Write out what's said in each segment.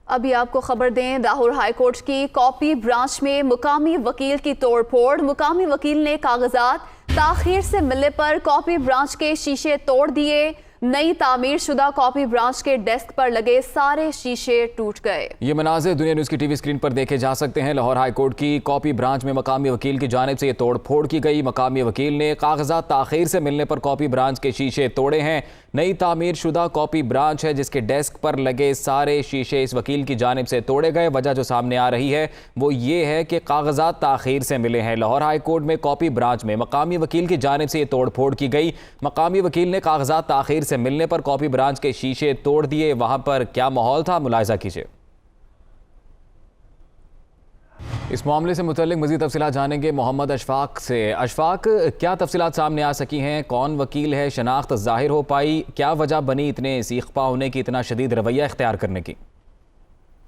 अभी आपको खबर दें, लाहौर हाईकोर्ट की कॉपी ब्रांच में मुकामी वकील की तोड़फोड़। मुकामी वकील ने कागजात ताखीर से मिलने पर कॉपी ब्रांच के शीशे तोड़ दिए। नई तामीर शुदा कॉपी ब्रांच के डेस्क पर लगे सारे शीशे टूट गए। ये मनाज़िर दुनिया न्यूज़ की टीवी स्क्रीन पर देखे जा सकते हैं। लाहौर हाईकोर्ट की कॉपी ब्रांच में मकामी वकील की जानिब से ये तोड़ फोड़ की गई। मकामी वकील ने कागजात ताखीर से मिलने पर कॉपी ब्रांच के शीशे तोड़े हैं। नई तामीर शुदा कॉपी ब्रांच है जिसके डेस्क पर लगे सारे शीशे इस वकील की जानिब से तोड़े गए। वजह जो सामने आ रही है वो ये है कि कागजात ताखीर से मिले हैं। लाहौर हाईकोर्ट में कॉपी ब्रांच में मकामी वकील की जानिब से ये तोड़ फोड़ की गई। मकामी वकील ने कागजात ताखीर से मिलने पर कॉपी ब्रांच के शीशे तोड़ दिए। वहां पर क्या माहौल था, मुलाहिजा कीजिए। इस मामले से मुतल्लिक मज़ीद तफसीलात जानेंगे मोहम्मद अशफाक से। अशफाक, क्या तफसीलात सामने आ सकी हैं? कौन वकील है? शनाख्त ज़ाहिर हो पाई? क्या वजह बनी इतने सीखपा होने की, इतना शदीद रवैया इख्तियार करने की?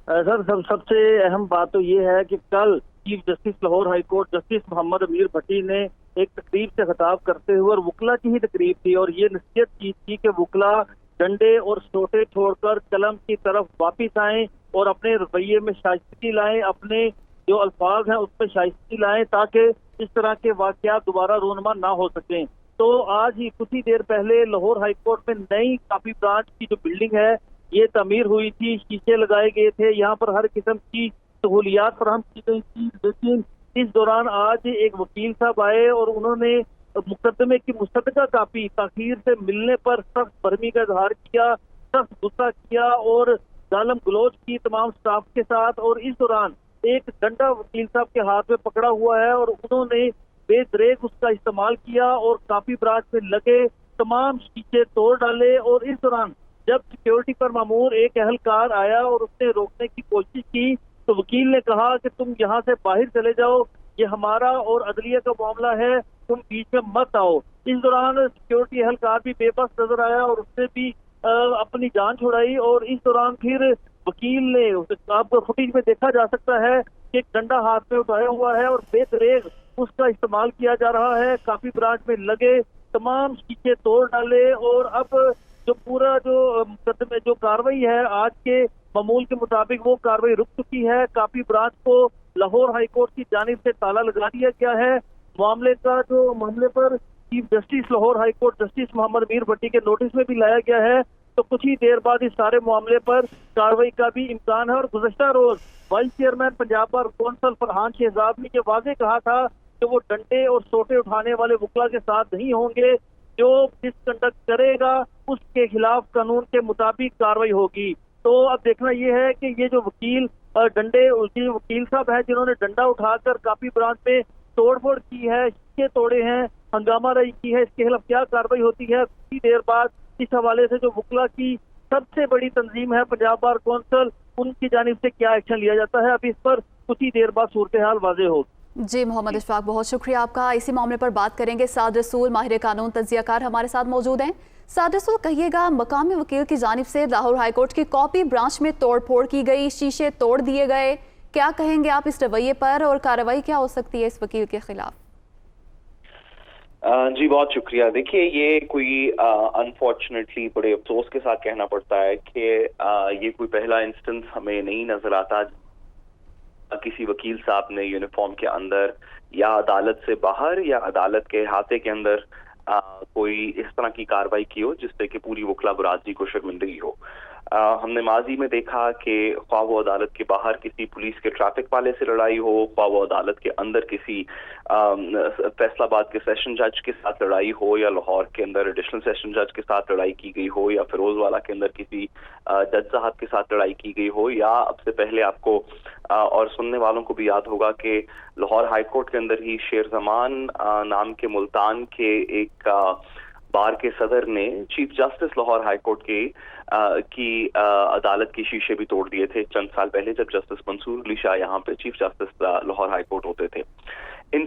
सर सबसे अहम बात तो ये है कि कल chief justice Lahore high court justice Mohammad Amir Bhatti ने एक तकरीब से खिताब करते हुए, और वकला की ही तकरीब थी, और ये नसीहत की थी कि वकला डंडे और सोटे छोड़कर कलम की तरफ वापिस आएं और अपने रवैये में शाइस्तगी लाएं, अपने जो अल्फाज हैं उसमें शाइस्तगी लाएं, ताकि इस तरह के वाकयात दोबारा रोनमा ना हो सकें। तो आज ही कुछ ही देर पहले लाहौर हाईकोर्ट में नई कॉपी ब्रांच की जो बिल्डिंग है ये तमीर हुई थी, शीशे लगाए गए थे, यहाँ पर हर किस्म की सहूलियात फराहम की गई थी। लेकिन इस दौरान आज एक वकील साहब आए और उन्होंने मुकदमे की मुस्तदका कापी ताखीर से मिलने पर सख्त बरहमी का इजहार किया, सख्त गुस्सा किया और गालम गलोच की तमाम स्टाफ के साथ। और इस दौरान एक डंडा वकील साहब के हाथ में पकड़ा हुआ है और उन्होंने बेदरेक उसका इस्तेमाल किया और कॉपी ब्रांच में लगे तमाम शीशे तोड़ डाले। और इस दौरान जब सिक्योरिटी पर मामूर एक अहलकार आया और उसने रोकने की कोशिश की तो वकील ने कहा कि तुम यहाँ से बाहर चले जाओ, ये हमारा और अदलिया का मामला है, तुम बीच में मत आओ। इस दौरान सिक्योरिटी अहलकार भी बेबस नजर आया और उसने भी अपनी जान छुड़ाई। और इस दौरान फिर वकील ने, आपको फुटेज में देखा जा सकता है कि एक डंडा हाथ में उठाया हुआ है और बेदरेग उसका इस्तेमाल किया जा रहा है। काफी ब्रांच में लगे तमाम शीशे तोड़ डाले और अब जो पूरा जो मुकदमे जो कार्रवाई है आज के मामूल के मुताबिक वो कार्रवाई रुक चुकी है। काफी ब्रांच को लाहौर हाईकोर्ट की जानिब से ताला लगा दिया गया है। मामले पर chief justice Lahore high court justice Mohammad Amir Bhatti के नोटिस में भी लाया गया है। तो कुछ ही देर बाद इस सारे मामले पर कार्रवाई का भी इम्कान है। और गुज़श्ता रोज vice chairman Punjab bar council Farhan Shahzad ने ये वाजे कहा था कि वो डंडे और सोटे उठाने वाले वकला के साथ नहीं होंगे, जो मिसकंडक्ट करेगा उसके खिलाफ कानून के मुताबिक कार्रवाई होगी। तो अब देखना यह है कि ये जो वकील वकील साहब है जिन्होंने डंडा उठाकर काफी ब्रांच में तोड़फोड़ की है, शीशे तोड़े हैं, हंगामा रही की है, इसके खिलाफ क्या कार्रवाई होती है। कुछ ही देर बाद इस हवाले से जो वकला की सबसे बड़ी तंजीम है पंजाब बार कौंसिल, उनकी जानिब से क्या एक्शन लिया जाता है, अब इस पर कुछ ही देर बाद सूरत हाल वाजे होगी। जी मोहम्मद अशफाक, बहुत शुक्रिया आपका। इसी मामले पर बात करेंगे। साद रसूल माहिर कानून तज्जियाकार हमारे साथ मौजूद हैं। साद रसूल, कहिएगा, मकामी वकील की जानिब से लाहौर हाईकोर्ट की कॉपी ब्रांच में तोड़फोड़ की गई, शीशे तोड़ दिए गए, क्या कहेंगे आप इस रवैये पर और कार्रवाई क्या हो सकती है इस वकील के खिलाफ? जी बहुत शुक्रिया। देखिए, ये कोई अनफॉर्चुनेटली बड़े अफसोस के साथ कहना पड़ता है कि ये कोई पहला इंस्टेंस हमें नहीं नजर आता किसी वकील साहब ने यूनिफॉर्म के अंदर या अदालत से बाहर या अदालत के अहाते के अंदर कोई इस तरह की कार्रवाई की हो जिससे कि पूरी वकला बरादरी को शर्मिंदगी हो। हमने माजी में देखा कि ख्वाह वो अदालत के बाहर किसी पुलिस के ट्रैफिक वाले से लड़ाई हो, ख्वाह वो अदालत के अंदर किसी फैसलाबाद के सेशन जज के साथ लड़ाई हो, या लाहौर के अंदर एडिशनल सेशन जज के साथ लड़ाई की गई हो, या फिरोजवाला के अंदर किसी जज साहब के साथ लड़ाई की गई हो, या अब से पहले आपको और सुनने वालों को भी याद होगा कि लाहौर हाईकोर्ट के अंदर ही शेर जमान नाम के मुल्तान के एक बार के सदर ने चीफ जस्टिस लाहौर हाईकोर्ट की अदालत के शीशे भी तोड़ दिए थे चंद साल पहले, जब जस्टिस मंसूर अली शाह यहाँ पे चीफ जस्टिस लाहौर हाईकोर्ट होते थे। इन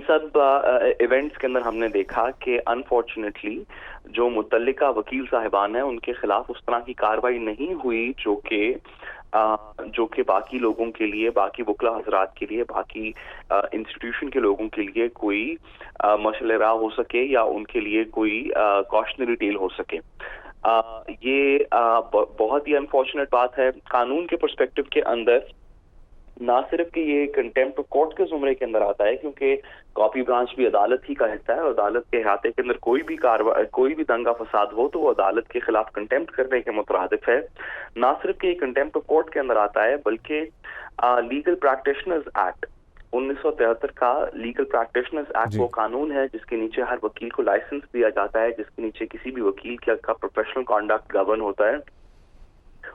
सब इवेंट्स के अंदर हमने देखा कि अनफॉर्चुनेटली जो मुतल्लिका वकील साहिबान हैं उनके खिलाफ उस तरह की कार्रवाई नहीं हुई जो कि बाकी लोगों के लिए, बाकी वकला हजरात के लिए, बाकी इंस्टीट्यूशन के लोगों के लिए कोई मशल राह हो सके या उनके लिए कोई कॉशनरी टेल हो सके। ये बहुत ही अनफॉर्चुनेट बात है। कानून के पर्सपेक्टिव के अंदर ना सिर्फ कि ये कंटेम्प्ट ऑफ कोर्ट के जुमरे के अंदर आता है, क्योंकि कॉपी ब्रांच भी अदालत ही का हिस्सा है और अदालत के अहाते के अंदर कोई भी दंगा फसाद हो तो वो अदालत के खिलाफ कंटेम्प्ट करने के मुतरादिफ है। ना सिर्फ कि ये कंटेम्प्ट ऑफ कोर्ट के अंदर आता है, बल्कि लीगल प्रैक्टिशनर्स एक्ट 1973 का लीगल प्रैक्टिशनर्स एक्ट वो कानून है जिसके नीचे हर वकील को लाइसेंस दिया जाता है, जिसके नीचे किसी भी वकील का प्रोफेशनल कॉन्डक्ट गवर्न होता है।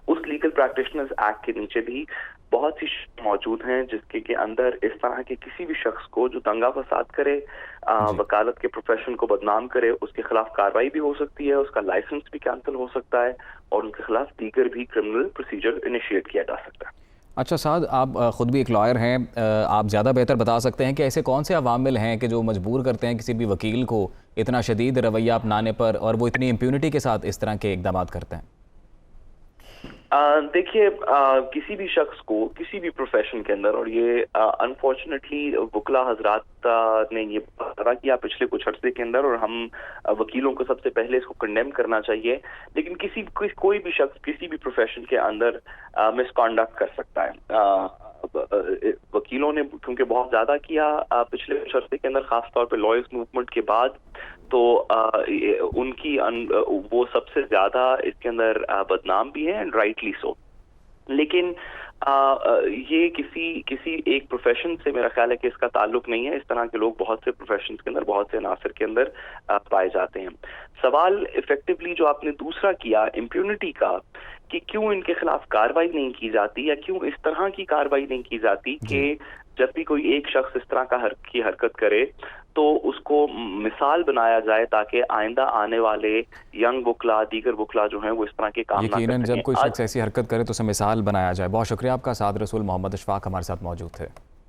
उस लीगल प्रैक्टिशनर्स एक्ट के नीचे भी बहुत सी मौजूद हैं जिसके के अंदर इस तरह के किसी भी शख्स को जो दंगा फसाद करे, वकालत के प्रोफेशन को बदनाम करे, उसके खिलाफ कार्रवाई भी हो सकती है, उसका लाइसेंस भी कैंसिल हो सकता है और उनके खिलाफ दीगर भी क्रिमिनल प्रोसीजर इनिशिएट किया जा सकता है। अच्छा साद, आप ख़ुद भी एक लॉयर हैं, आप ज़्यादा बेहतर बता सकते हैं कि ऐसे कौन से अवामिल हैं कि जो मजबूर करते हैं किसी भी वकील को इतना शदीद रवैया अपनाने पर और वो इतनी इम्प्यूनिटी के साथ इस तरह के इक़दाम करते हैं? देखिए, किसी भी शख्स को किसी भी प्रोफेशन के अंदर, और ये अनफॉर्चुनेटली वकला हजरात ने ये पता किया पिछले कुछ अर्से के अंदर, और हम वकीलों को सबसे पहले इसको कंडेम करना चाहिए, लेकिन कोई भी शख्स किसी भी प्रोफेशन के अंदर मिसकॉन्डक्ट कर सकता है। वकीलों ने क्योंकि बहुत ज्यादा किया पिछले कुछ अर्से के अंदर, खासतौर पे लॉयर्स मूवमेंट के बाद, तो उनकी वो सबसे ज्यादा इसके अंदर बदनाम भी है, एंड राइटली सो। लेकिन ये किसी एक प्रोफेशन से मेरा ख्याल है कि इसका ताल्लुक नहीं है। इस तरह के लोग बहुत से प्रोफेशन के अंदर, बहुत से अनासर के अंदर पाए जाते हैं। सवाल इफेक्टिवली जो आपने दूसरा किया इम्प्यूनिटी का, कि क्यों इनके खिलाफ कार्रवाई नहीं की जाती या क्यों इस तरह की कार्रवाई नहीं की जाती कि जब भी कोई एक शख्स इस तरह की हरकत करे तो उसको मिसाल बनाया जाए, ताकि आइंदा आने वाले यंग वकला, दीगर वकला जो हैं वो इस तरह के काम ना कर सकें। जब कोई शख्स ऐसी हरकत करे तो उसे मिसाल बनाया जाए। बहुत शुक्रिया आपका। साद रसूल मोहम्मद अशफाक हमारे साथ मौजूद थे।